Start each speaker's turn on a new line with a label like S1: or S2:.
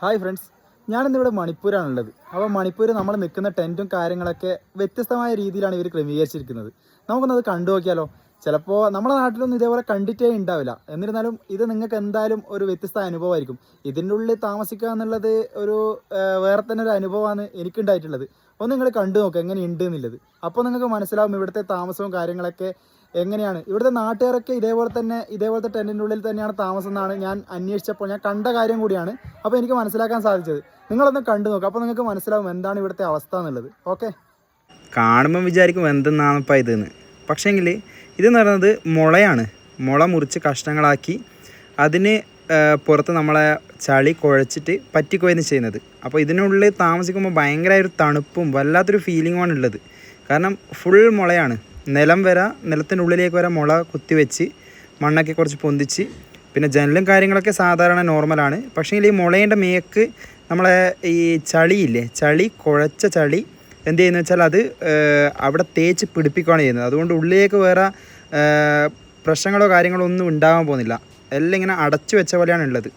S1: Hi friends, ഞാനിന്നിവിടെ മണിപ്പൂരാണുള്ളത്. അപ്പോൾ മണിപ്പൂർ നമ്മൾ നിൽക്കുന്ന ടെൻറ്റും കാര്യങ്ങളൊക്കെ വ്യത്യസ്തമായ രീതിയിലാണ് ഇവർ ക്രമീകരിച്ചിരിക്കുന്നത്. നമുക്കൊന്നത് കണ്ടു നോക്കിയാലോ. ചിലപ്പോൾ നമ്മുടെ നാട്ടിലൊന്നും ഇതേപോലെ കണ്ടിട്ടേ ഉണ്ടാവില്ല. എന്നിരുന്നാലും ഇത് നിങ്ങൾക്ക് എന്തായാലും ഒരു വ്യത്യസ്ത അനുഭവമായിരിക്കും. ഇതിൻ്റെ ഉള്ളിൽ താമസിക്കുക എന്നുള്ളത് ഒരു വേറെ തന്നെ ഒരു അനുഭവമാണ് എനിക്കുണ്ടായിട്ടുള്ളത്. ഒന്ന് നിങ്ങൾ കണ്ടു നോക്കുക എങ്ങനെയുണ്ട് എന്നുള്ളത്. അപ്പോൾ നിങ്ങൾക്ക് മനസ്സിലാവും ഇവിടുത്തെ താമസവും കാര്യങ്ങളൊക്കെ എങ്ങനെയാണ്. ഇവിടുത്തെ നാട്ടുകാരൊക്കെ ഇതേപോലത്തെ ടെൻറ്റിൻ്റെ ഉള്ളിൽ തന്നെയാണ് താമസം എന്നാണ് ഞാൻ അന്വേഷിച്ചപ്പോൾ ഞാൻ കണ്ട കാര്യം കൂടിയാണ്. അപ്പോൾ എനിക്ക് മനസ്സിലാക്കാൻ സാധിച്ചത്. നിങ്ങളൊന്ന് കണ്ടു നോക്കുക, അപ്പോൾ നിങ്ങൾക്ക് മനസ്സിലാവും എന്താണ് ഇവിടുത്തെ അവസ്ഥ എന്നുള്ളത്. ഓക്കെ,
S2: കാണുമ്പം വിചാരിക്കും എന്തെന്നാണിപ്പോൾ ഇതെന്ന്. പക്ഷേങ്കിൽ ഇതെന്ന് പറയുന്നത് മുളയാണ്. മുള മുറിച്ച് കഷ്ണങ്ങളാക്കി അതിന് പുറത്ത് നമ്മളെ ചളി കുഴച്ചിട്ട് പറ്റിക്കോയെന്ന് ചെയ്യുന്നത്. അപ്പോൾ ഇതിനുള്ളിൽ താമസിക്കുമ്പോൾ ഭയങ്കര ഒരു തണുപ്പും വല്ലാത്തൊരു ഫീലിങ്ങുമാണ് ഉള്ളത്. കാരണം ഫുൾ മുളയാണ്. നിലത്തിൻ്റെ ഉള്ളിലേക്ക് വരെ മുള കുത്തിവെച്ച് മണ്ണൊക്കെ കുറച്ച് പൊന്തിച്ച്, പിന്നെ ജനലും കാര്യങ്ങളൊക്കെ സാധാരണ നോർമലാണ്. പക്ഷേ ഈ മുളേൻ്റെ മേക്ക് നമ്മളെ ഈ ചളിയില്ലേ, കുഴച്ച ചളി എന്ത് ചെയ്യുന്നത് വെച്ചാൽ അത് അവിടെ തേച്ച് പിടിപ്പിക്കുകയാണ് ചെയ്യുന്നത്. അതുകൊണ്ട് ഉള്ളിലേക്ക് വേറെ പ്രശ്നങ്ങളോ കാര്യങ്ങളോ ഒന്നും ഉണ്ടാകാൻ പോകുന്നില്ല. എല്ലാം ഇങ്ങനെ അടച്ചു വെച്ച പോലെയാണ് ഉള്ളത്.